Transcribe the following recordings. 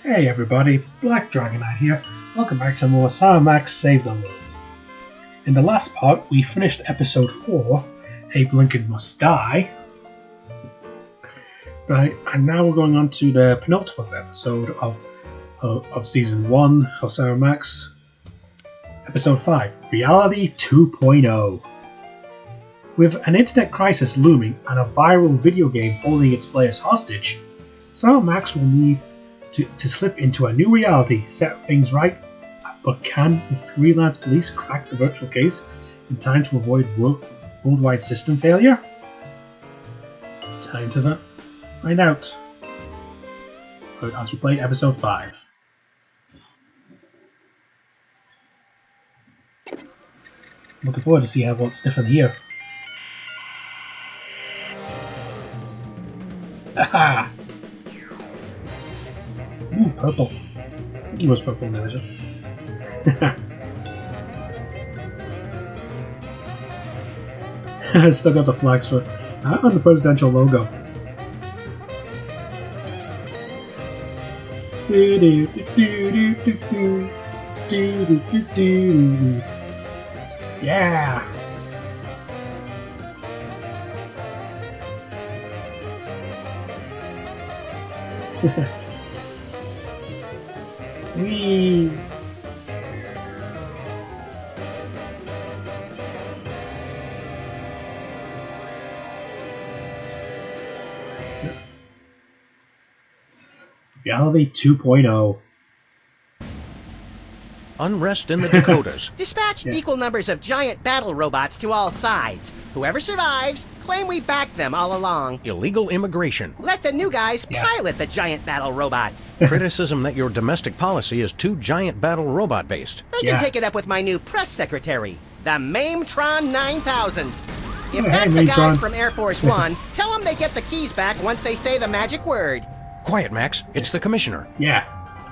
Hey everybody, Black Dragonite here. Welcome back to more Sour Max Save the World. In the last part, we finished episode 4, Abe Lincoln Must Die. Right, and now we're going on to the penultimate episode of Season 1 of Sour Max, Episode 5, Reality 2.0. With an internet crisis looming and a viral video game holding its players hostage, Sour Max will need to slip into a new reality, set things right, but can the freelance police crack the virtual case in time to avoid worldwide system failure? Time to find out as we play episode 5. Looking forward to see what's different here. Aha! Ooh, purple. It was purple manager. Still got the flags for on the presidential logo. Yeah. Whee! Reality 2.0. Unrest in the Dakotas. Dispatch equal numbers of giant battle robots to all sides. Whoever survives, claim we backed them all along. Illegal immigration. Let the new guys pilot the giant battle robots. Criticism that your domestic policy is too giant battle robot based. They can take it up with my new press secretary, the Mametron 9000. If that's the guys from Air Force One, tell them they get the keys back once they say the magic word. Quiet, Max. It's the commissioner. Yeah.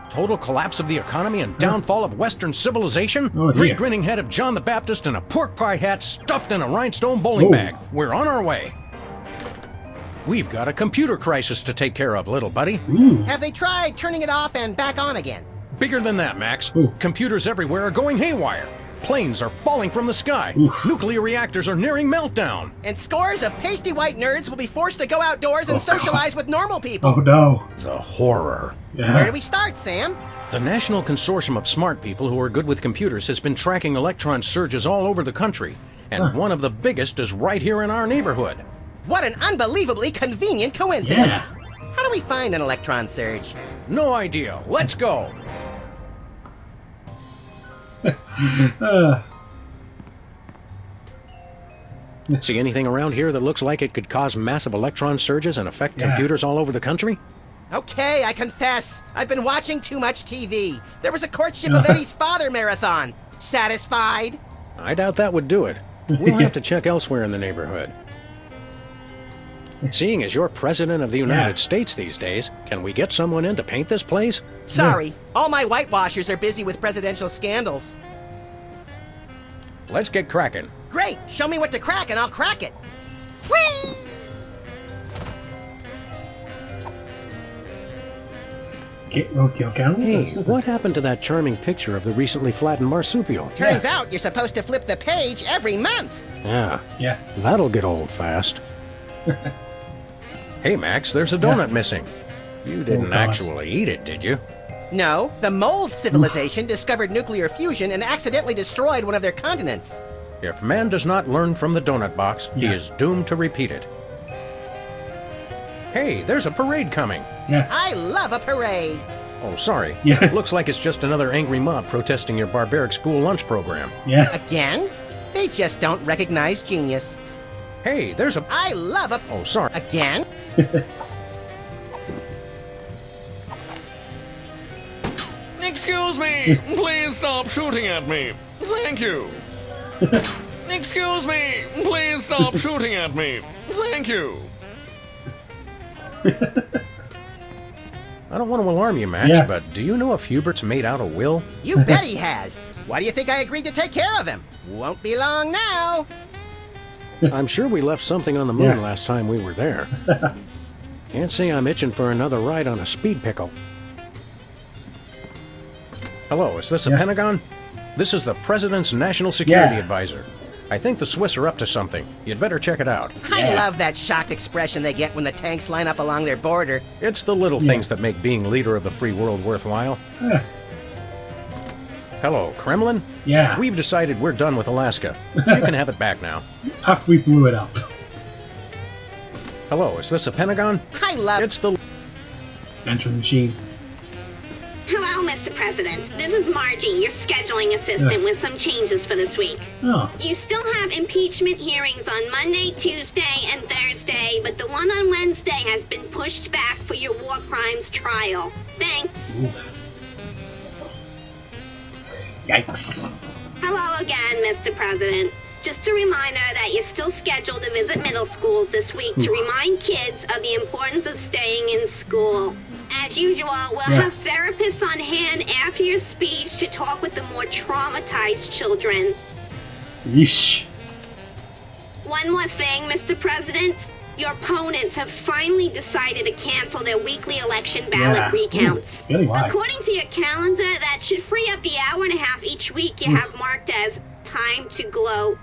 Total collapse of the economy and downfall of Western civilization? Oh, Great grinning head of John the Baptist in a pork pie hat stuffed in a rhinestone bowling bag. We're on our way. We've got a computer crisis to take care of, little buddy. Ooh. Have they tried turning it off and back on again? Bigger than that, Max. Ooh. Computers everywhere are going haywire. Planes are falling from the sky. Oof. Nuclear reactors are nearing meltdown. And scores of pasty white nerds will be forced to go outdoors and socialize with normal people. Oh no. The horror. Yeah. Where do we start, Sam? The National Consortium of Smart People who are good with computers has been tracking electron surges all over the country, and one of the biggest is right here in our neighborhood. What an unbelievably convenient coincidence. How do we find an electron surge? No idea. Let's go. See anything around here that looks like it could cause massive electron surges and affect computers all over the country? Okay, I confess. I've been watching too much TV. There was a courtship of Eddie's father marathon. Satisfied? I doubt that would do it. We'll have to check elsewhere in the neighborhood. Seeing as you're president of the United States these days, can we get someone in to paint this place? Sorry, all my whitewashers are busy with presidential scandals. Let's get cracking. Great, show me what to crack and I'll crack it. Whee! Hey, what happened to that charming picture of the recently flattened marsupial? Turns out you're supposed to flip the page every month. Yeah, that'll get old fast. Hey, Max, there's a donut missing. You didn't actually eat it, did you? No, the mold civilization discovered nuclear fusion and accidentally destroyed one of their continents. If man does not learn from the donut box, he is doomed to repeat it. Hey, there's a parade coming. I love a parade. Oh, sorry. Yeah. Looks like it's just another angry mob protesting your barbaric school lunch program. Again? They just don't recognize genius. Hey, there's a... I love a... Oh, sorry. Again? Excuse me! Please stop shooting at me! Thank you! Excuse me! Please stop shooting at me! Thank you! I don't want to alarm you, Max, but do you know if Hubert's made out a will? You bet he has. Why do you think I agreed to take care of him? Won't be long now. I'm sure we left something on the moon last time we were there. Can't say I'm itching for another ride on a speed pickle. Hello, is this the Pentagon? This is the President's National Security Advisor. I think the Swiss are up to something. You'd better check it out. I love that shocked expression they get when the tanks line up along their border. It's the little things that make being leader of the free world worthwhile. Hello, Kremlin? Yeah. We've decided we're done with Alaska. You can have it back now. After we blew it up. Hello, is this the Pentagon? I love... It's the... Entering machine. Hello, Mr. President. This is Margie, your scheduling assistant, with some changes for this week. Oh. You still have impeachment hearings on Monday, Tuesday, and Thursday, but the one on Wednesday has been pushed back for your war crimes trial. Thanks. Oof. Yikes. Hello again, Mr. President. Just a reminder that you're still scheduled to visit middle schools this week to remind kids of the importance of staying in school. As usual, we'll have therapists on hand after your speech to talk with the more traumatized children. Yeesh. One more thing, Mr. President. Your opponents have finally decided to cancel their weekly election ballot recounts. Really, why? According to your calendar, that should free up the hour and a half each week you have marked as time to glow.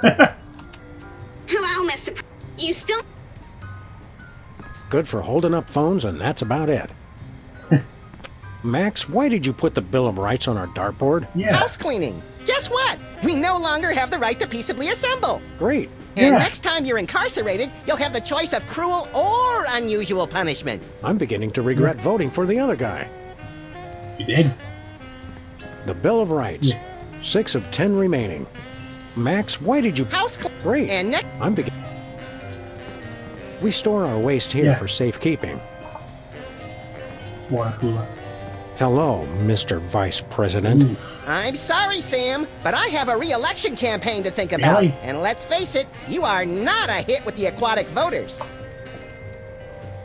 Hello, Mr. You still... Good for holding up phones, and that's about it. Max, why did you put the Bill of Rights on our dartboard? Yeah. House cleaning. Guess what? We no longer have the right to peaceably assemble. Great. And next time you're incarcerated, you'll have the choice of cruel or unusual punishment. I'm beginning to regret voting for the other guy. You did? The Bill of Rights. 6 of 10 remaining. Max, why did you... House cleaning. Great. And next... I'm beginning... We store our waste here for safekeeping. Water cooler. Hello, Mr. Vice President. Oof. I'm sorry, Sam, but I have a re-election campaign to think about. Really? And let's face it, you are not a hit with the aquatic voters.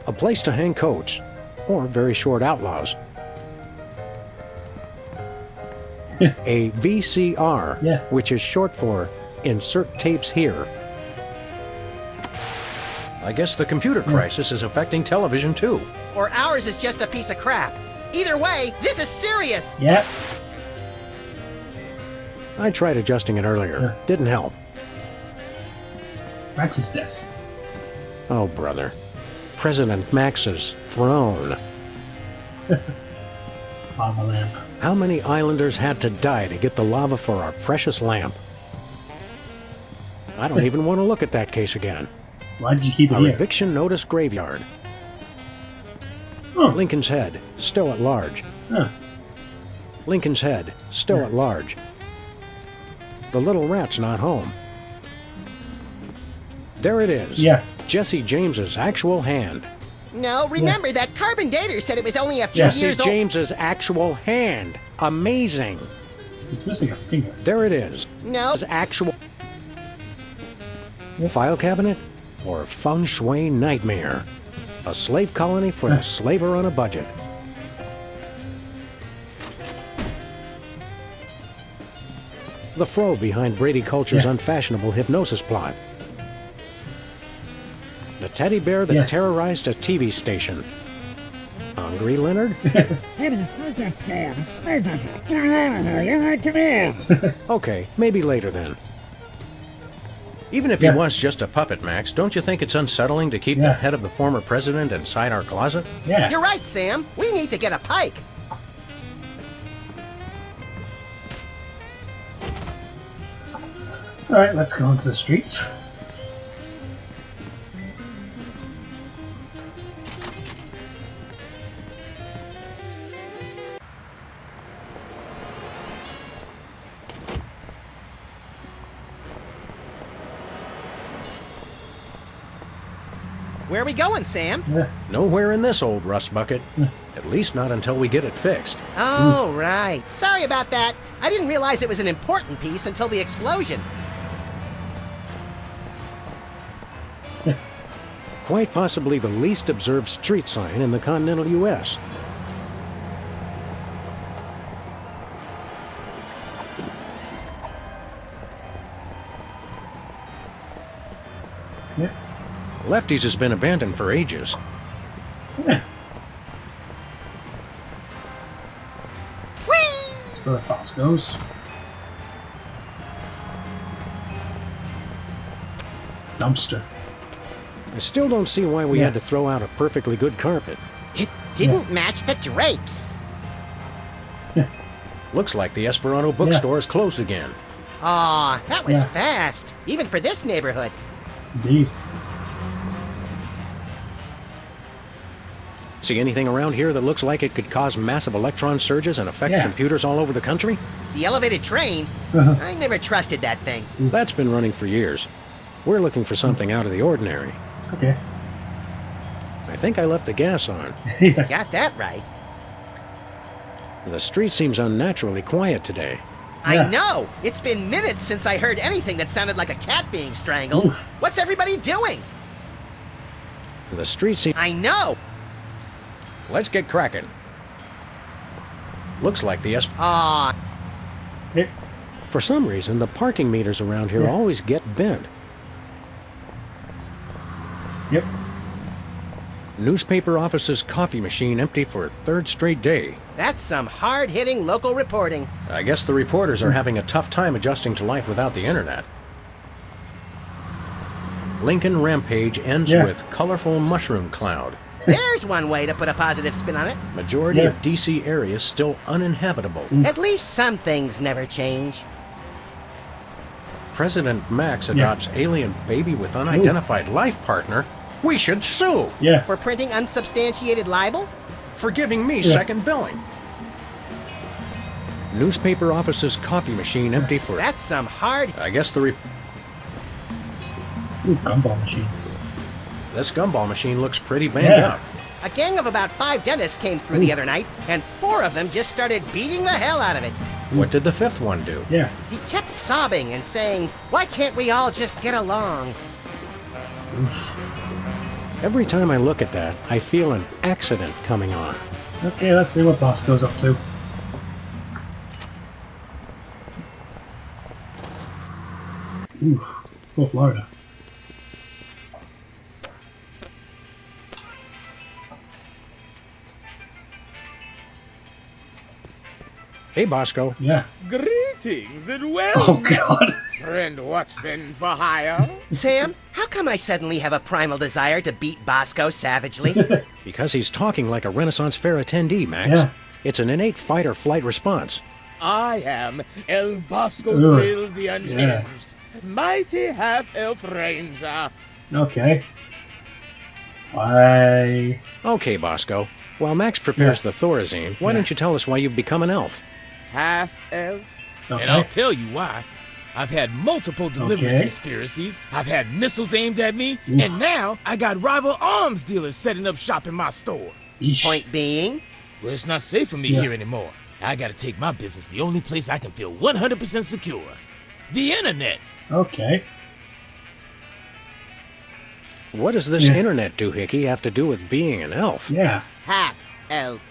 A place to hang coats. Or very short outlaws. A VCR, which is short for Insert Tapes Here. I guess the computer crisis is affecting television too. Or ours is just a piece of crap. Either way, this is serious. Yep. I tried adjusting it earlier. Didn't help. Max's desk. Oh, brother. President Max's throne. Lava lamp. How many islanders had to die to get the lava for our precious lamp? I don't even want to look at that case again. Why did you keep it Our here? eviction notice graveyard. Oh. Lincoln's Head, still at large. Huh. Lincoln's Head, still at large. The little rat's not home. There it is. Yeah. Jesse James's actual hand. No, remember that carbon dater said it was only a few Jesse years old. James's actual hand. Amazing. It's missing a finger. There it is. No. His actual file cabinet or feng shui nightmare. A slave colony for the slaver on a budget. The fro behind Brady Culture's unfashionable hypnosis plot. The teddy bear that terrorized a TV station. Hungry, Leonard? Okay, maybe later then. Even if he wants just a puppet, Max, don't you think it's unsettling to keep the head of the former president inside our closet? Yeah. You're right, Sam. We need to get a pike. Alright, let's go into the streets. Where are we going, Sam? Nowhere in this old rust bucket. At least not until we get it fixed. Oh, right. Sorry about that. I didn't realize it was an important piece until the explosion. Quite possibly the least observed street sign in the continental U.S. Lefty's has been abandoned for ages. Yeah. Whee! go to Bosco's. Dumpster. I still don't see why we had to throw out a perfectly good carpet. It didn't match the drapes. Looks like the Esperanto bookstore is closed again. Aw, that was fast, even for this neighborhood. Indeed. See anything around here that looks like it could cause massive electron surges and affect computers all over the country? The elevated train? I never trusted that thing. That's been running for years. We're looking for something out of the ordinary. Okay. I think I left the gas on. Got that right. The street seems unnaturally quiet today. I know! It's been minutes since I heard anything that sounded like a cat being strangled. Oof. What's everybody doing? The street seems... I know! Let's get cracking. Looks like the Aw, For some reason, the parking meters around here always get bent. Yep. Newspaper office's coffee machine empty for a third straight day. that's some hard-hitting local reporting. I guess the reporters are having a tough time adjusting to life without the internet. Lincoln Rampage ends with colorful mushroom cloud. There's one way to put a positive spin on it. Majority of DC areas still uninhabitable. At least some things never change. President Max adopts alien baby with unidentified life partner. We should sue Yeah. For printing unsubstantiated libel? for giving me second billing. Newspaper office's coffee machine empty for... That's some hard... I guess the... Ooh, gumball machine. This gumball machine looks pretty banged up. A gang of about 5 dentists came through the other night, and 4 of them just started beating the hell out of it. What did the 5th one do? Yeah. He kept sobbing and saying, "Why can't we all just get along?" Oof. Every time I look at that, I feel an accident coming on. Okay, let's see what Bosco's up to. Oof. Go Florida. Hey, Bosco. Yeah. Greetings and welcome, Oh, God. friend watchman for hire. Sam, how come I suddenly have a primal desire to beat Bosco savagely? Because he's talking like a Renaissance Fair attendee, Max. Yeah. It's an innate fight-or-flight response. I am El Bosco Ugh. Drill the Unhinged, mighty half-elf ranger. Okay. Why? Okay, Bosco. While Max prepares the Thorazine, why don't you tell us why you've become an elf? Half-elf? Okay. And I'll tell you why. I've had multiple delivery Okay. conspiracies, I've had missiles aimed at me, and now I got rival arms dealers setting up shop in my store. Yeesh. Point being, Well, it's not safe for me here anymore. I gotta take my business the only place I can feel 100% secure. The internet. Okay. What does this internet doohickey have to do with being an elf? Yeah. half-elf.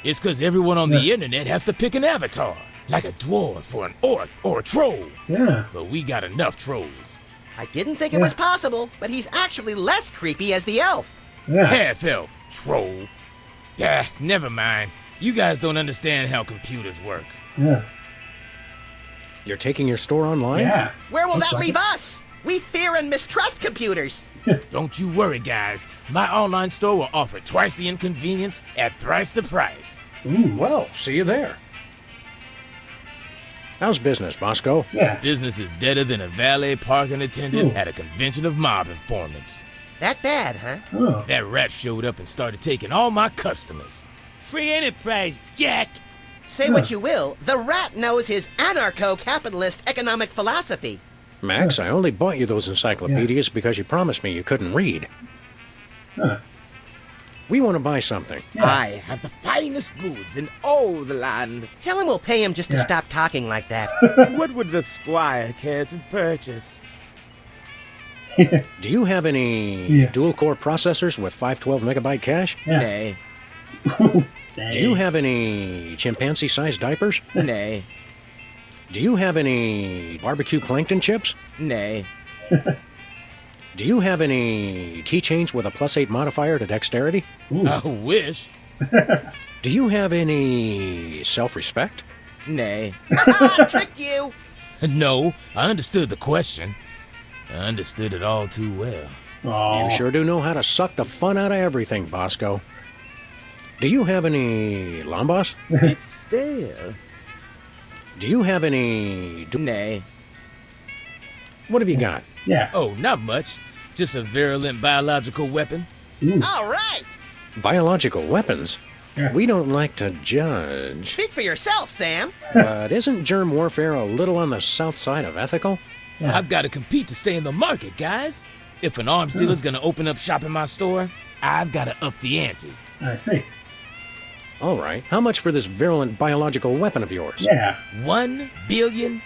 It's cause everyone on the internet has to pick an avatar. Like a dwarf or an orc or a troll. Yeah. But we got enough trolls. I didn't think it was possible, but he's actually less creepy as the elf. Yeah. Half-elf, troll. Ah, never mind. You guys don't understand how computers work. Yeah. You're taking your store online? Yeah. Where will Looks that like leave it. us? We fear and mistrust computers. Don't you worry, guys. My online store will offer twice the inconvenience at thrice the price. Ooh. Well, see you there. How's business, Bosco? Yeah. Business is deader than a valet parking attendant Ooh. at a convention of mob informants. That bad, huh? Oh. That rat showed up and started taking all my customers. Free enterprise, Jack! Say what you will, the rat knows his anarcho-capitalist economic philosophy. Max, I only bought you those encyclopedias because you promised me you couldn't read. Huh. We want to buy something. I have the finest goods in all the land. Tell him we'll pay him just to Yeah. stop talking like that. What would the squire care to purchase? Do you have any dual-core processors with 512 megabyte cache? Yeah. Nay, Do you have any chimpanzee-sized diapers? nay, Do you have any barbecue plankton chips? nay. Do you have any keychains with a +8 modifier to dexterity? I wish. Do you have any self-respect? Nay. Tricked you. No, I understood the question. I understood it all too well. Oh. You sure do know how to suck the fun out of everything, Bosco. Do you have any lambas? It's there. Do you have any... Nay. What have you got? Yeah. Oh, not much. Just a virulent biological weapon. All right. Biological weapons? Yeah. We don't like to judge. Speak for yourself, Sam. But isn't germ warfare a little on the south side of ethical? Yeah. I've got to compete to stay in the market, guys. If an arms dealer's gonna open up shop in my store, I've got to up the ante. I see. All right. How much for this virulent biological weapon of yours? Yeah. $1 billion.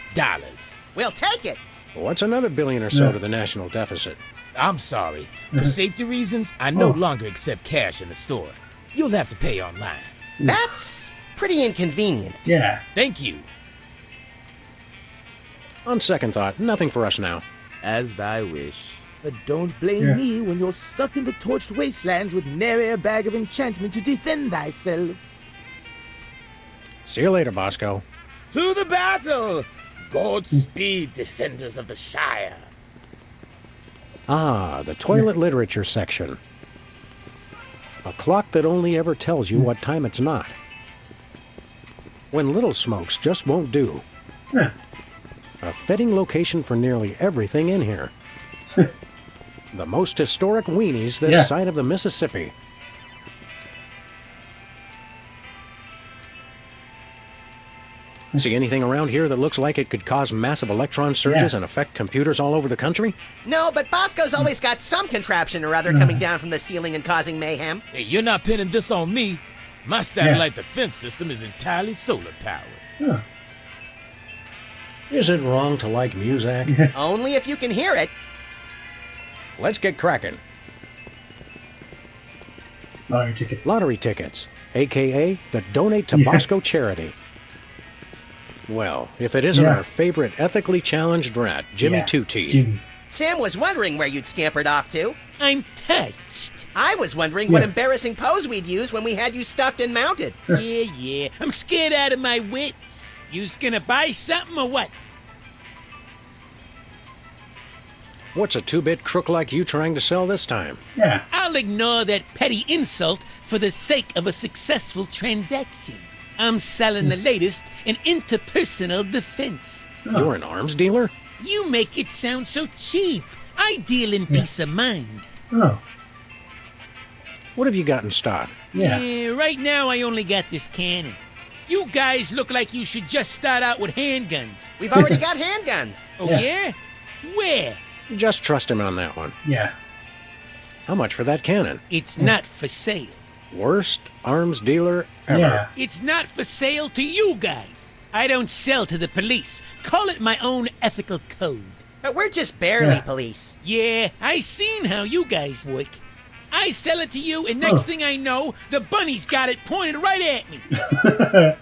We'll take it. What's another billion or so Yeah. to the national deficit? I'm sorry. For safety reasons, I no longer accept cash in the store. You'll have to pay online. That's pretty inconvenient. Yeah. Thank you. On second thought, nothing for us now. As thy wish. But don't blame Yeah. me when you're stuck in the torched wastelands with nary a bag of enchantment to defend thyself. See you later, Bosco. To the battle! Godspeed, defenders of the Shire. Ah, the toilet literature section. A clock that only ever tells you what time it's not. When little smokes just won't do. Huh. A fitting location for nearly everything in here. The most historic weenies this Yeah. side of the Mississippi. See anything around here that looks like it could cause massive electron surges Yeah. and affect computers all over the country? No, but Bosco's always got some contraption or other coming down from the ceiling and causing mayhem. Hey, you're not pinning this on me. My satellite defense system is entirely solar powered. Huh. Is it wrong to like music? Only if you can hear it. Let's get cracking. Lottery tickets. Lottery tickets, a.k.a. the Donate to Yeah. Bosco charity. Well, if it isn't Yeah. our favorite ethically challenged rat, Jimmy Yeah. Two-Teeth. Jimmy. Sam was wondering where you'd scampered off to. I'm touched. I was wondering what Yeah. embarrassing pose we'd use when we had you stuffed and mounted. Yeah. I'm scared out of my wits. You's gonna buy something or what? What's a two-bit crook like you trying to sell this time? Yeah. I'll ignore that petty insult for the sake of a successful transaction. I'm selling the latest in interpersonal defense. You're an arms dealer? You make it sound so cheap. I deal in peace of mind. Oh. What have you got in stock? Yeah. Right now I only got this cannon. You guys look like you should just start out with handguns. We've already got handguns. Oh, Yeah. yeah? Where? Just trust him on that one. Yeah. How much for that cannon? It's not for sale. Worst arms dealer ever. Yeah. It's not for sale to you guys. I don't sell to the police. Call it my own ethical code. But we're just barely Yeah. police. Yeah, I seen how you guys work. I sell it to you, and next Oh. thing I know, the bunny's got it pointed right at me.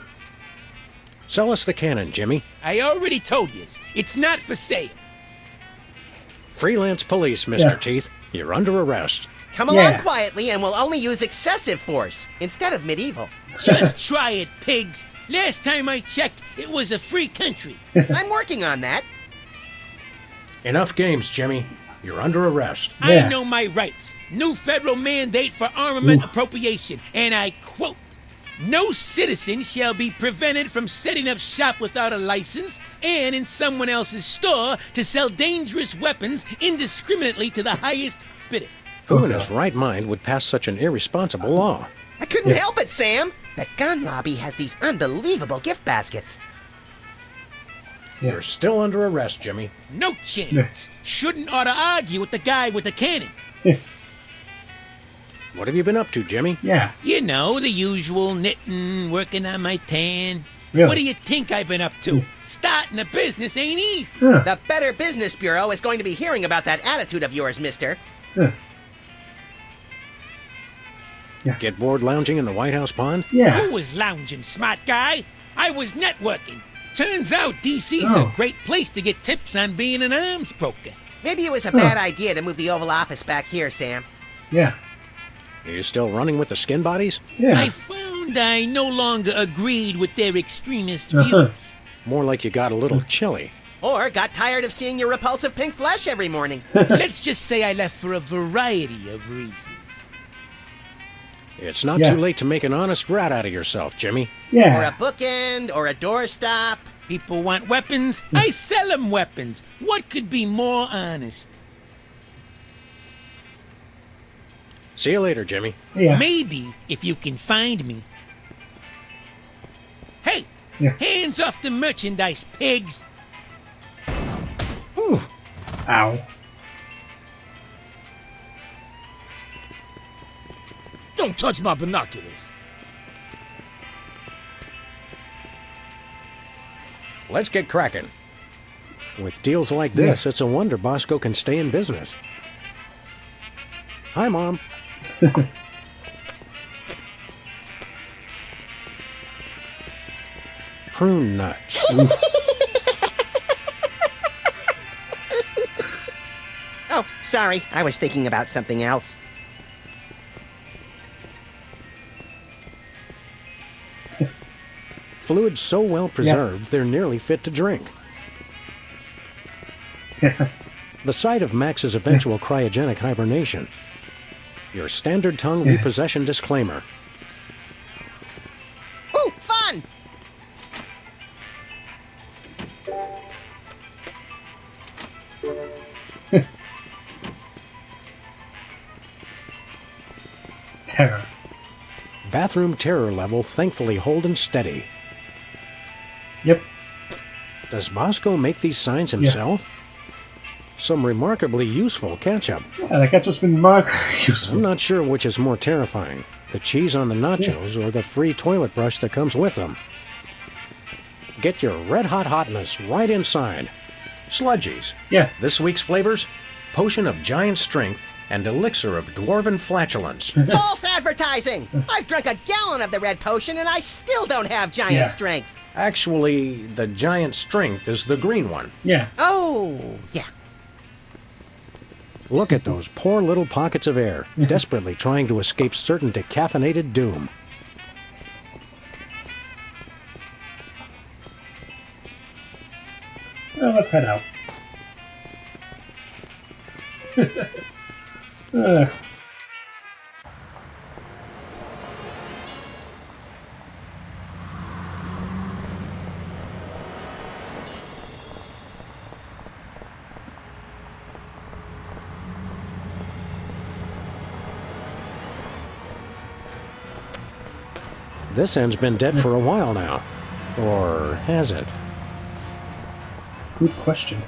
Sell us the cannon, Jimmy. I already told you, it's not for sale. Freelance police, Mr. Yeah. Teeth. You're under arrest. Come along Yeah. quietly and we'll only use excessive force instead of medieval. Just try it, pigs. Last time I checked, it was a free country. I'm working on that. Enough games, Jimmy. You're under arrest. Yeah. I know my rights. New federal mandate for armament appropriation, and I quote, "No citizen shall be prevented from setting up shop without a license and in someone else's store to sell dangerous weapons indiscriminately to the highest bidder." Who in his right mind would pass such an irresponsible law? I couldn't help it, Sam. The gun lobby has these unbelievable gift baskets. Yeah. You're still under arrest, Jimmy. No chance. Shouldn't ought to argue with the guy with the cannon. What have you been up to, Jimmy? Yeah. You know, the usual knitting, working on my tan. Really? What do you think I've been up to? Starting a business ain't easy. Huh. The Better Business Bureau is going to be hearing about that attitude of yours, mister. Huh. Get bored lounging in the White House pond? Yeah. Who was lounging, smart guy? I was networking. Turns out DC's Oh. a great place to get tips on being an arms broker. Maybe it was a bad idea to move the Oval Office back here, Sam. Yeah. Are you still running with the skin bodies? Yeah. I found assumed I no longer agreed with their extremist views. More like you got a little chilly. Or got tired of seeing your repulsive pink flesh every morning. Let's just say I left for a variety of reasons. It's not too late to make an honest rat out of yourself, Jimmy. Or a Yeah. bookend, or a doorstop. People want weapons, I sell them weapons. What could be more honest? See you later, Jimmy. Yeah. Maybe if you can find me. Hey! Yeah. Hands off the merchandise, pigs! Ow. Don't touch my binoculars. Let's get cracking. With deals like this, it's a wonder Bosco can stay in business. Hi, Mom. Prune nuts. Oh, sorry. I was thinking about something else. Fluids so well preserved, they're nearly fit to drink. The site of Max's eventual cryogenic hibernation. Your standard tongue repossession disclaimer. Ooh, fun! Terror. Bathroom terror level thankfully holding steady. Yep. Does Bosco make these signs himself? Some remarkably useful ketchup. Yeah, that ketchup's been remarkably I'm useful. not sure which is more terrifying, the cheese on the nachos or the free toilet brush that comes with them. Get your red-hot hotness right inside. Sludgies. Yeah. This week's flavors, Potion of Giant Strength and Elixir of Dwarven Flatulence. False advertising! I've drunk a gallon of the red potion and I still don't have giant Yeah. strength. Actually, the Giant Strength is the green one. Yeah. Oh, yeah. Look at those poor little pockets of air, desperately trying to escape certain decaffeinated doom. Well, let's head out. This end's been dead for a while now. Or has it? Good question.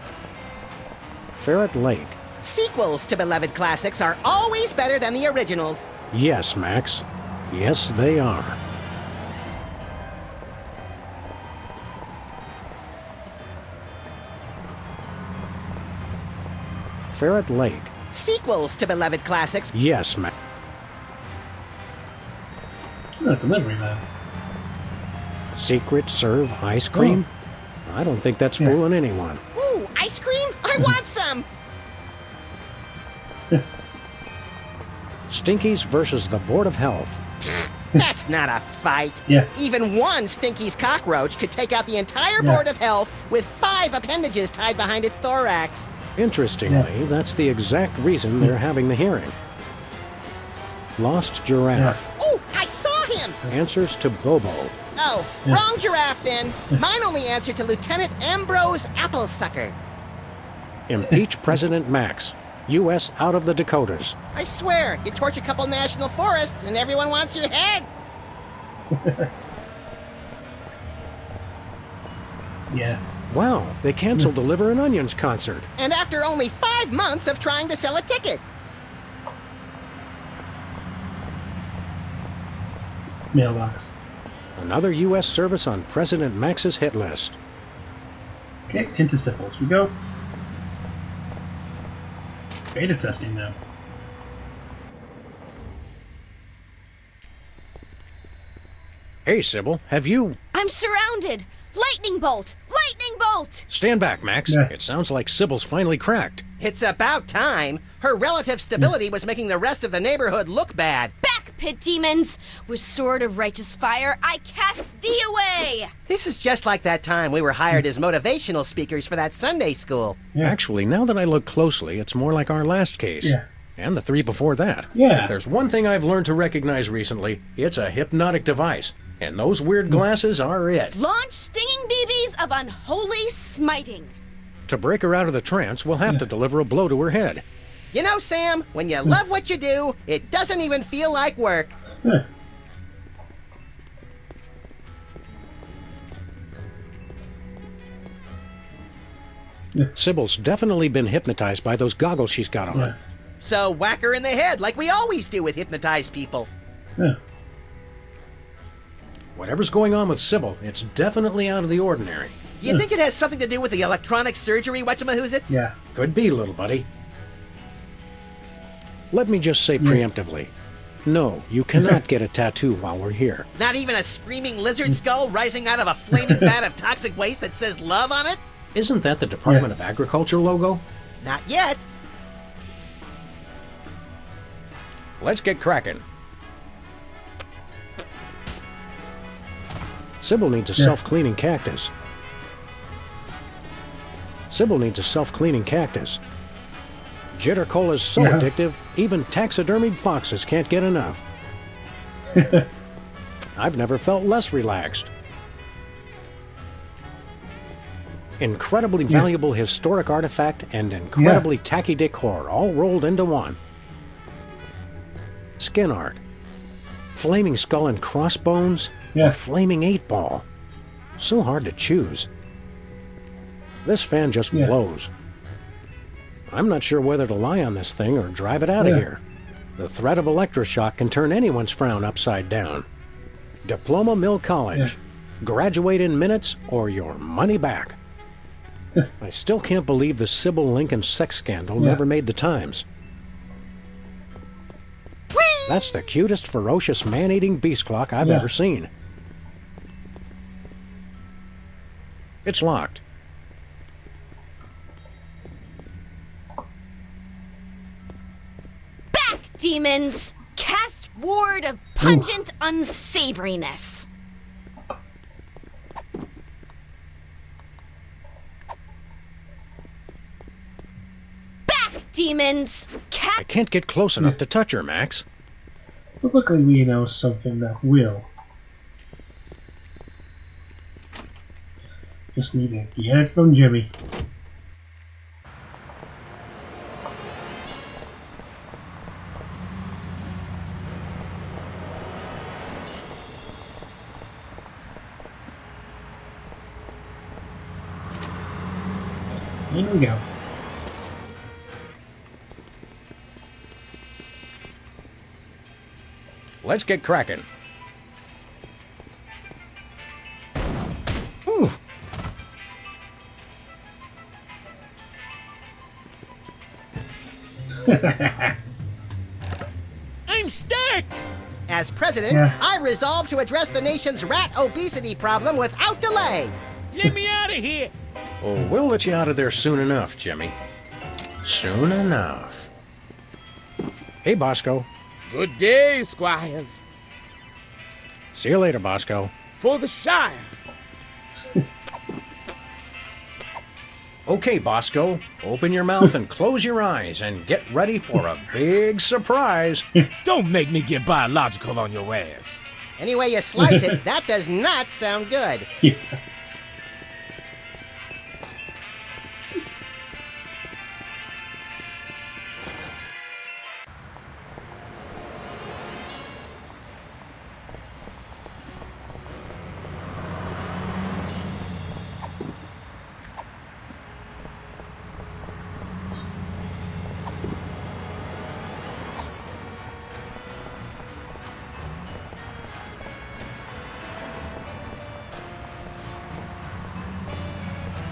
Ferret Lake. Sequels to beloved classics are always better than the originals. Yes, Max. Yes, they are. Ferret Lake. Sequels to beloved classics. Yes, Max. Oh, delivery man. Secret serve ice cream? I don't think that's fooling anyone. Ooh, ice cream? I want some! Stinkies versus the Board of Health. That's not a fight. Yeah. Even one Stinky's cockroach could take out the entire Board of Health with 5 appendages tied behind its thorax. Interestingly, that's the exact reason they're having the hearing. Lost giraffe. Oh, I saw him! Answers to Bobo. Oh, wrong giraffe then. Mine only answered to Lieutenant Ambrose Applesucker. Impeach President Max. U.S. out of the Dakotas. I swear, you torch a couple national forests and everyone wants your head. Yeah. Wow, they canceled the Liver and Onions concert. And after only 5 months of trying to sell a ticket. Mailbox. Another U.S. service on President Max's hit list. Okay, into Sipples we go. Beta testing now. Hey, Sybil, have you... I'm surrounded! Lightning bolt! Lightning bolt! Stand back, Max. Yeah. It sounds like Sybil's finally cracked. It's about time. Her relative stability was making the rest of the neighborhood look bad. Back, pit demons! With sword of righteous fire, I cast thee away! This is just like that time we were hired as motivational speakers for that Sunday school. Yeah. Actually, now that I look closely, it's more like our last case. Yeah. And the 3 before that. Yeah. If there's one thing I've learned to recognize recently, it's a hypnotic device. And those weird glasses are it. Launch stinging BBs of unholy smiting. To break her out of the trance, we'll have to deliver a blow to her head. You know, Sam, when you love what you do, it doesn't even feel like work. Huh. Sybil's definitely been hypnotized by those goggles she's got on. Yeah. So whack her in the head like we always do with hypnotized people. Yeah. Whatever's going on with Sybil, it's definitely out of the ordinary. Do you think it has something to do with the electronic surgery, whatchamahoozits? Yeah. Could be, little buddy. Let me just say preemptively, no, you cannot get a tattoo while we're here. Not even a screaming lizard skull rising out of a flaming vat of toxic waste that says love on it? Isn't that the Department of Agriculture logo? Not yet. Let's get cracking. Sybil needs a self-cleaning cactus. Sybil needs a self-cleaning cactus. Jitter Cola is so addictive, even taxidermied foxes can't get enough. I've never felt less relaxed. Incredibly valuable historic artifact and incredibly tacky decor all rolled into one. Skin art. Flaming skull and crossbones. Yeah. Flaming 8-ball. So hard to choose. This fan just blows. I'm not sure whether to lie on this thing or drive it out of here. The threat of electroshock can turn anyone's frown upside down. Diploma Mill College. Graduate in minutes or your money back. I still can't believe the Sybil Lincoln sex scandal never made the Times. That's the cutest ferocious man-eating beast clock I've ever seen. It's locked. Back, demons! Cast ward of pungent unsavoriness. Back, demons! I can't get close enough to touch her, Max. But luckily we know something that will. Just need to get it from Jimmy. Here we go. Let's get cracking. I'm stuck! As president, I resolve to address the nation's rat obesity problem without delay. Let me out of here! Oh, we'll let you out of there soon enough, Jimmy. Soon enough. Hey, Bosco. Good day, squires. See you later, Bosco. For the Shire. Okay, Bosco, open your mouth and close your eyes and get ready for a big surprise. Don't make me get biological on your ass. Any way you slice it, that does not sound good. Yeah.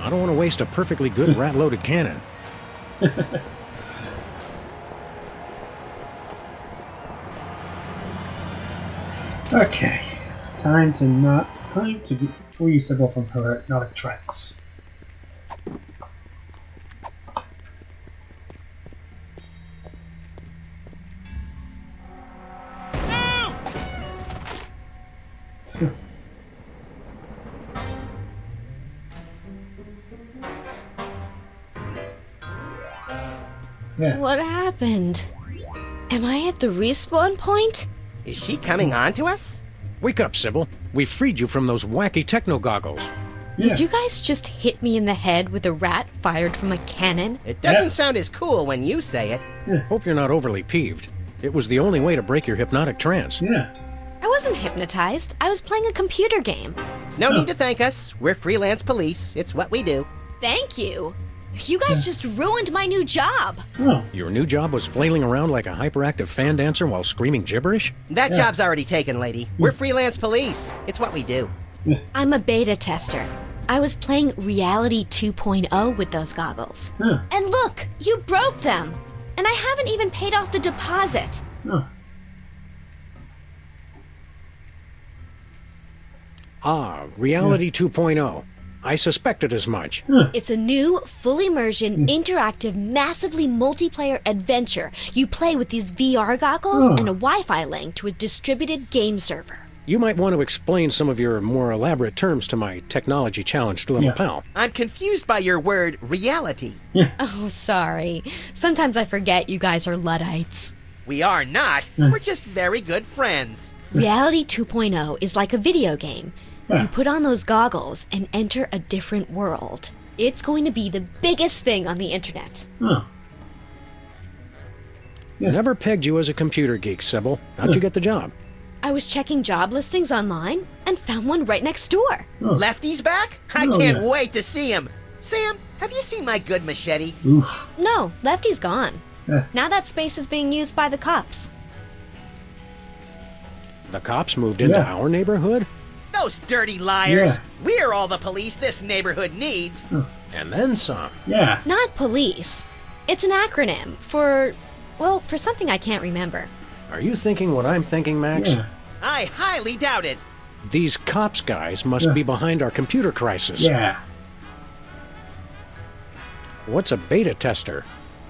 I don't want to waste a perfectly good rat-loaded cannon. Okay, time to free Sybil from her hypnotic trance. No! Yeah. What happened? Am I at the respawn point? Is she coming on to us? Wake up, Sybil. We freed you from those wacky techno goggles. Yeah. Did you guys just hit me in the head with a rat fired from a cannon? It doesn't Yeah. sound as cool when you say it. Hope you're not overly peeved. It was the only way to break your hypnotic trance. Yeah. I wasn't hypnotized. I was playing a computer game. No need to thank us. We're freelance police. It's what we do. Thank you. You guys just ruined my new job. Oh. Your new job was flailing around like a hyperactive fan dancer while screaming gibberish? That job's already taken, lady. We're freelance police. It's what we do. I'm a beta tester. I was playing Reality 2.0 with those goggles. Huh. And look, you broke them. And I haven't even paid off the deposit. Oh. Ah, Reality 2.0. I suspected as much. It's a new, full immersion, interactive, massively multiplayer adventure. You play with these VR goggles Oh. and a Wi-Fi link to a distributed game server. You might want to explain some of your more elaborate terms to my technology-challenged little Yeah. pal. I'm confused by your word reality. Oh, sorry. Sometimes I forget you guys are Luddites. We are not. We're just very good friends. Reality 2.0 is like a video game. Yeah. You put on those goggles and enter a different world. It's going to be the biggest thing on the internet. Oh. Yeah. Never pegged you as a computer geek, Sybil. How'd you get the job? I was checking job listings online and found one right next door. Oh. Lefty's back? I Oh, can't yeah. wait to see him. Sam, have you seen my good machete? Oof. No, Lefty's gone. Yeah. Now that space is being used by the cops. The cops moved into Yeah. our neighborhood? Those dirty liars. Yeah. We're all the police this neighborhood needs. And then some. Yeah. Not police. It's an acronym for, well, for something I can't remember. Are you thinking what I'm thinking, Max? Yeah. I highly doubt it. These cops guys must Yeah. be behind our computer crisis. Yeah. What's a beta tester?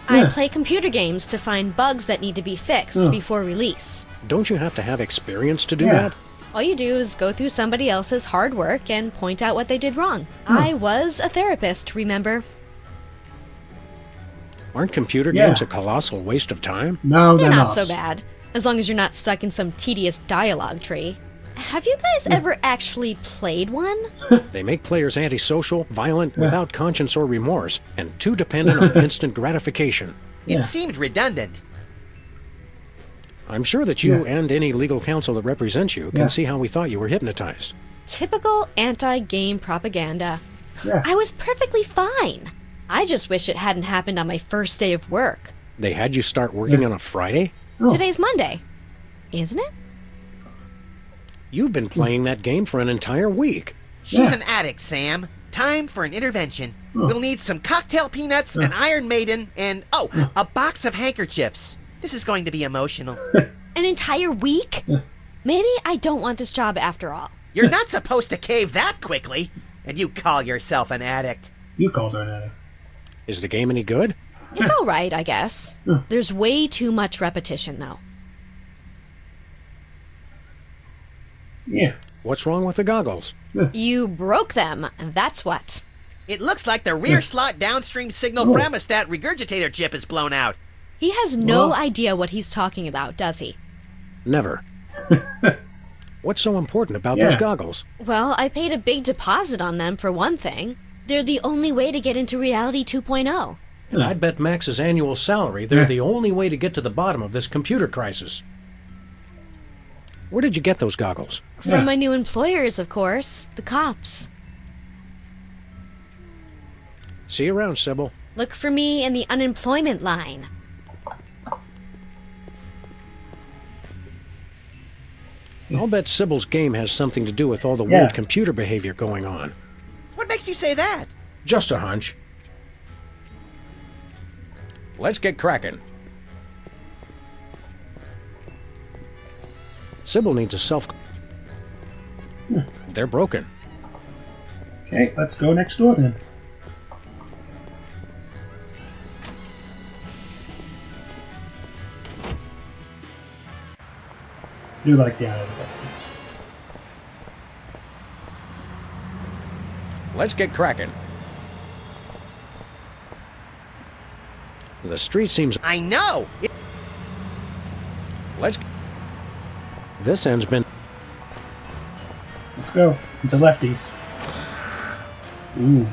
I Yeah. play computer games to find bugs that need to be fixed Oh. before release. Don't you have to have experience to do Yeah. that? All you do is go through somebody else's hard work and point out what they did wrong. I was a therapist, remember? Aren't computer Yeah. games a colossal waste of time? No, They're they're not so bad, as long as you're not stuck in some tedious dialogue tree. Have you guys ever actually played one? They make players antisocial, violent, without conscience or remorse, and too dependent on instant gratification. It Yeah. seemed redundant. I'm sure that you Yeah. and any legal counsel that represents you can Yeah. see how we thought you were hypnotized. Typical anti-game propaganda. Yeah. I was perfectly fine. I just wish it hadn't happened on my first day of work. They had you start working on a Friday? Oh. Today's Monday, isn't it? You've been playing that game for an entire week. She's Yeah. an addict, Sam. Time for an intervention. We'll need some cocktail peanuts, an Iron Maiden, and, a box of handkerchiefs. This is going to be emotional. An entire week? Maybe I don't want this job after all. You're not supposed to cave that quickly. And you call yourself an addict. You called her an addict. Is the game any good? It's all right, I guess. There's way too much repetition, though. Yeah. What's wrong with the goggles? You broke them, that's what. It looks like the rear slot downstream signal thermostat regurgitator chip is blown out. He has no Whoa. idea what he's talking about, does he? Never. What's so important about those Yeah. goggles? Well, I paid a big deposit on them, for one thing. They're the only way to get into Reality 2.0. And I'd bet Max's annual salary they're Yeah. the only way to get to the bottom of this computer crisis. Where did you get those goggles? Yeah. From my new employers, of course, the cops. See you around, Sybil. Look for me in the unemployment line. I'll bet Sybil's game has something to do with all the Yeah. weird computer behavior going on. What makes you say that? Just a hunch. Let's get cracking. Sybil needs a self... They're broken. Okay, let's go next door then. Do like the island. Let's get cracking. The street seems... I know! Let's... This end's been... Let's go. Into lefties. Ooh.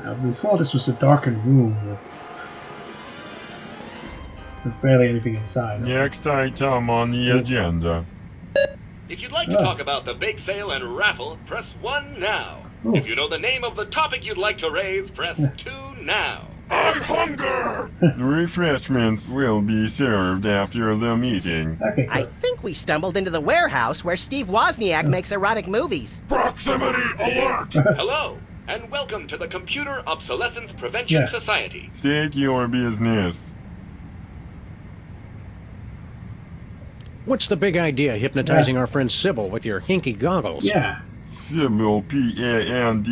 Now, before this was a darkened room with barely anything inside. Next item on the agenda. If you'd like to talk about the bake sale and raffle, press 1 now. Oh. If you know the name of the topic you'd like to raise, press 2 now. I hunger! Refreshments will be served after the meeting. Okay, I think we stumbled into the warehouse where Steve Wozniak makes erotic movies. Proximity alert! Hello, and welcome to the Computer Obsolescence Prevention Society. State your business. What's the big idea hypnotizing our friend Sybil with your hinky goggles? Yeah. Sybil Pandemik.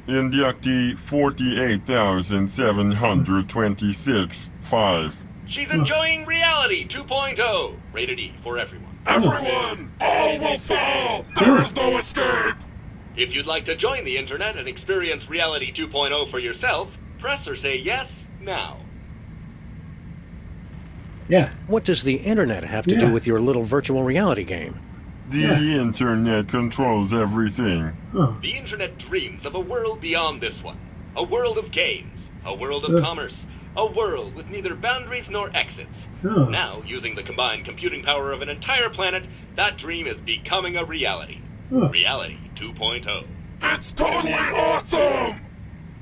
Inductee 48,726-5. She's enjoying Reality 2.0, rated E for everyone. Everyone! All will fall! There is no escape! If you'd like to join the internet and experience Reality 2.0 for yourself, press or say yes now. Yeah. What does the internet have to do with your little virtual reality game? The internet controls everything. Oh. The internet dreams of a world beyond this one. A world of games, a world of commerce, a world with neither boundaries nor exits. Oh. Now, using the combined computing power of an entire planet, that dream is becoming a reality. Oh. Reality 2.0. It's totally awesome!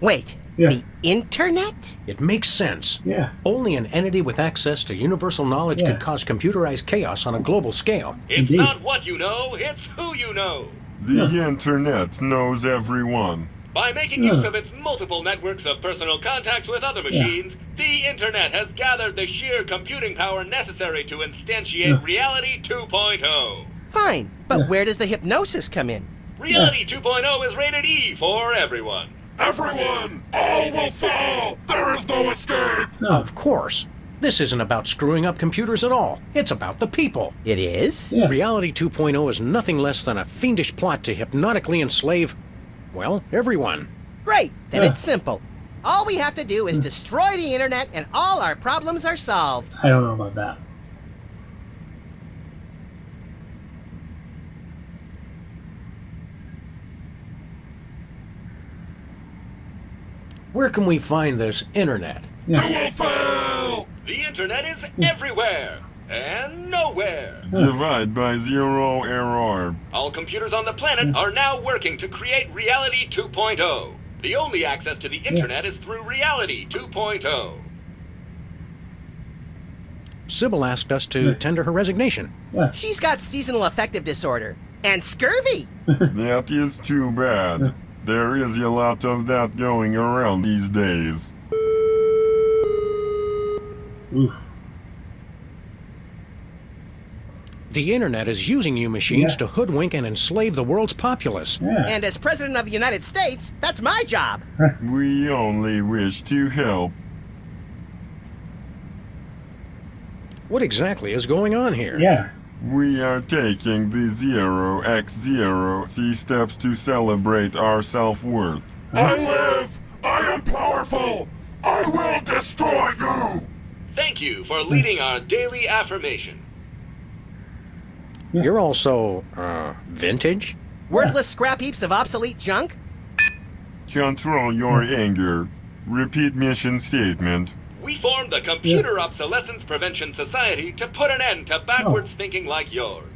Wait, Yeah. the internet? It makes sense. Yeah. Only an entity with access to universal knowledge Yeah. could cause computerized chaos on a global scale. It's Indeed. not what you know, it's who you know. The internet knows everyone. By making use of its multiple networks of personal contacts with other machines, the internet has gathered the sheer computing power necessary to instantiate Reality 2.0. Fine, but where does the hypnosis come in? Reality 2.0 is rated E for everyone. Everyone! All will fall! There is no escape! Of course. This isn't about screwing up computers at all. It's about the people. It is? Yeah. Reality 2.0 is nothing less than a fiendish plot to hypnotically enslave, well, everyone. Great, then it's simple. All we have to do is destroy the internet and all our problems are solved. I don't know about that. Where can we find this internet? You will fail! The internet is everywhere and nowhere. Divide by zero error. All computers on the planet are now working to create Reality 2.0. The only access to the internet is through Reality 2.0. Sybil asked us to tender her resignation. She's got seasonal affective disorder and scurvy. That is too bad. There is a lot of that going around these days. Oof. The internet is using you machines to hoodwink and enslave the world's populace. Yeah. And as President of the United States, that's my job. We only wish to help. What exactly is going on here? Yeah. We are taking the 0x0 steps to celebrate our self-worth. I live! I am powerful! I will destroy you! Thank you for leading our daily affirmation. You're also, vintage? Worthless scrap heaps of obsolete junk? Control your anger. Repeat mission statement. We formed the Computer Obsolescence Prevention Society to put an end to backwards thinking like yours.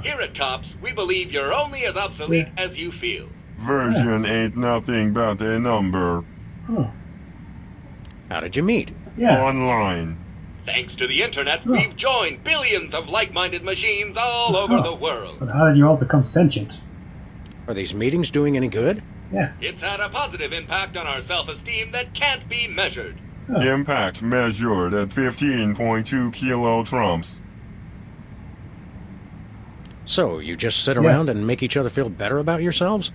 Here at COPS, we believe you're only as obsolete as you feel. Version ain't nothing but a number. How did you meet? Online. Thanks to the internet, we've joined billions of like-minded machines all over the world. But how did you all become sentient? Are these meetings doing any good? Yeah. It's had a positive impact on our self-esteem that can't be measured. Impact measured at 15.2 kilotrumps. So, you just sit around and make each other feel better about yourselves?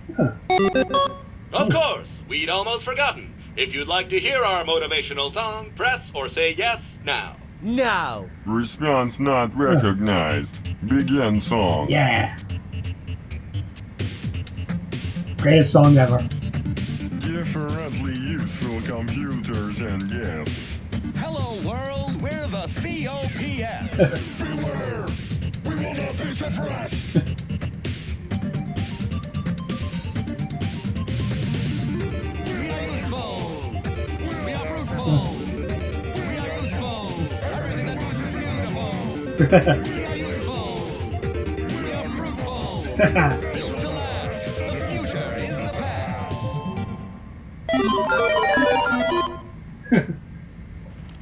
Of course, we'd almost forgotten. If you'd like to hear our motivational song, press or say yes now. No. Response not recognized. Begin song. Yeah. Greatest song ever. Differently useful computers and yes. Hello, world. We're the COPS. Beware! We will not be suppressed! We are useful. We are fruitful. We are useful. Everything that moves is beautiful. We are useful. We are fruitful. Built to last. The future is the past.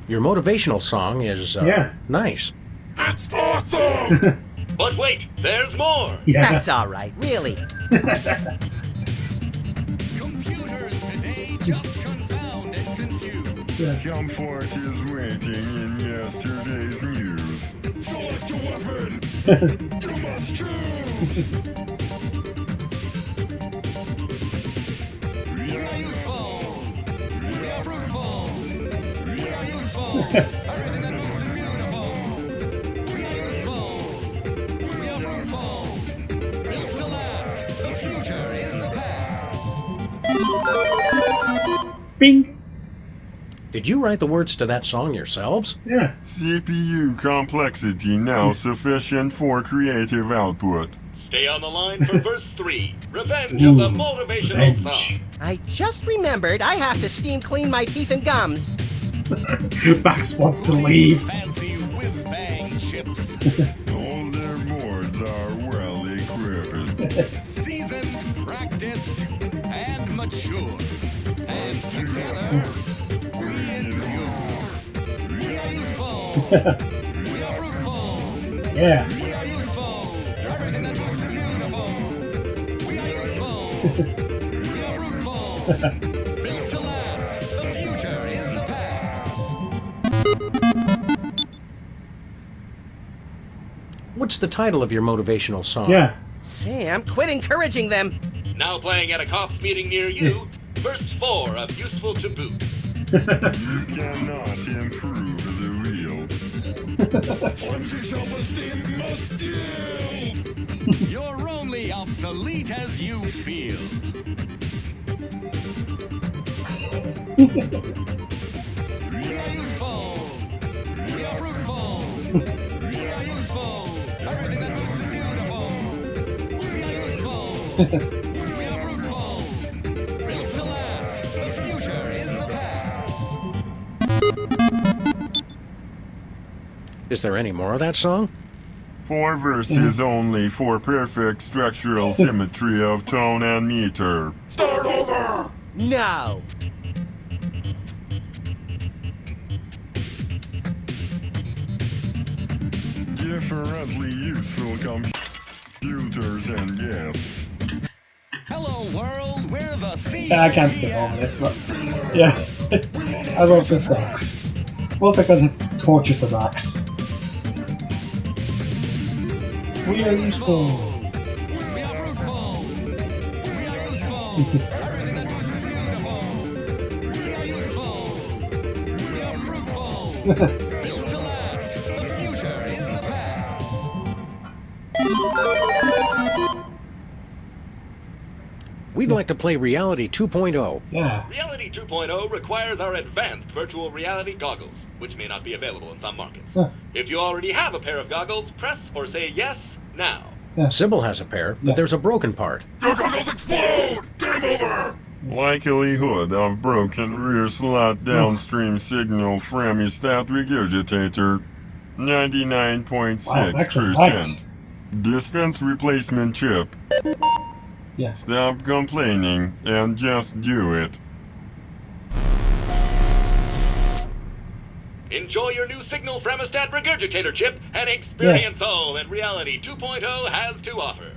Your motivational song is nice. It's awesome! But wait, there's more! Yeah. That's alright, really. Computers today just confound and confuse. Comfort is waiting in yesterday's news. Select a weapon! You must choose! We are useful. We are fruitful. We are useful. Everything that moves is beautiful. We are useful. We are fruitful. Built to last. The future is the past. Bing. Did you write the words to that song yourselves? Yeah. CPU complexity now sufficient for creative output. Stay on the line for verse 3. Revenge of the motivational song. I just remembered I have to steam clean my teeth and gums. Max wants to leave. Fancy whiz-bang chips. All their boards are well equipped. Seasoned, practiced, and mature. And together, we endure. We are useful. We are fruitful. Yeah. We are useful. Everything that moves is beautiful. We are useful. We are fruitful. Built to last. The future is the past. What's the title of your motivational song? Yeah. Sam, quit encouraging them. Now playing at a cops meeting near you, verse 4 of Useful to Boot. You cannot improve the real. Flimsy self-esteem must yield. You're only obsolete as you feel. We are useful. We are fruitful. We are useful. Everything that moves is beautiful. We are useful. We are fruitful. Built to last. The future is the past. Is there any more of that song? 4 verses only for perfect structural symmetry of tone and meter. Start over! No. Differently useful computers and yes. Hello, world. We're the COPS. I can't skip over this, but yeah. I love this song. Mostly because it's torture to Max. We are useful. We are fruitful. We are useful. Everything that moves is beautiful. We are useful. We are fruitful. Built to last. The future is the past. We'd like to play Reality 2.0. Yeah. Reality 2.0 requires our advanced virtual reality goggles, which may not be available in some markets. Huh. If you already have a pair of goggles, press or say yes now. Sybil has a pair, but there's a broken part. Your goggles explode! Game over! Likelihood of broken rear slot downstream signal Fremestat regurgitator 99.6%. Distance replacement chip. Yeah. Stop complaining and just do it. Enjoy your new Signal Fremestat regurgitator chip and experience all that Reality 2.0 has to offer.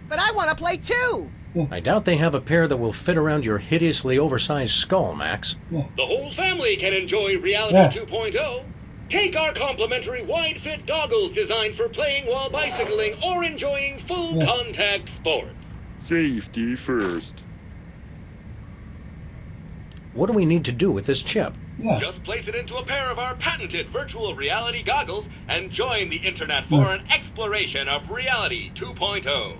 But I want to play too. I doubt they have a pair that will fit around your hideously oversized skull, Max. The whole family can enjoy Reality 2.0. Take our complimentary wide-fit goggles designed for playing while bicycling or enjoying full-contact sports. Safety first. What do we need to do with this chip? Just place it into a pair of our patented virtual reality goggles and join the internet for an exploration of Reality 2.0.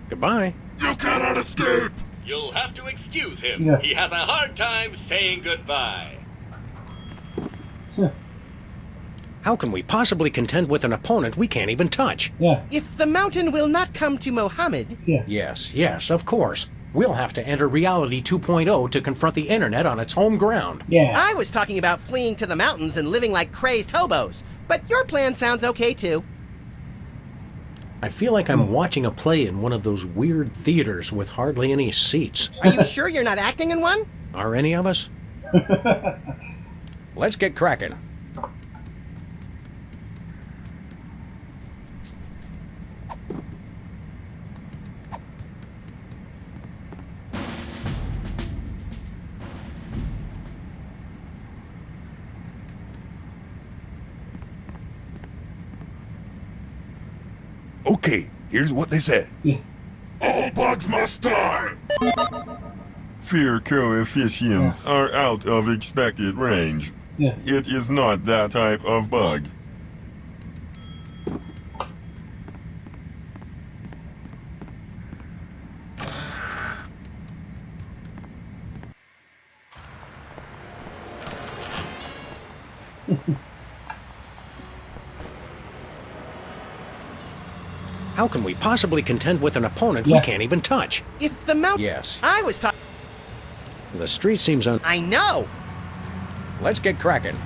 Goodbye. You cannot escape! You'll have to excuse him. Yeah. He has a hard time saying goodbye. How can we possibly contend with an opponent we can't even touch? Yeah. If the mountain will not come to Mohammed, Yeah. Yes, of course. We'll have to enter Reality 2.0 to confront the internet on its home ground. Yeah. I was talking about fleeing to the mountains and living like crazed hobos. But your plan sounds okay too. I feel like I'm watching a play in one of those weird theaters with hardly any seats. Are you sure you're not acting in one? Are any of us? Let's get cracking. Okay, here's what they said. All bugs must die! Fear coefficients are out of expected range. Yeah. It is not that type of bug. How can we possibly contend with an opponent we Yeah. can't even touch? If the mountain... Yes. I was talking... The street seems I know! Let's get cracking.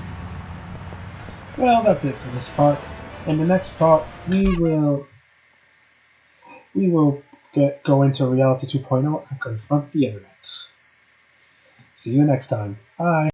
Well, that's it for this part. In the next part, we will go into Reality 2.0 and confront the internet. See you next time. Bye.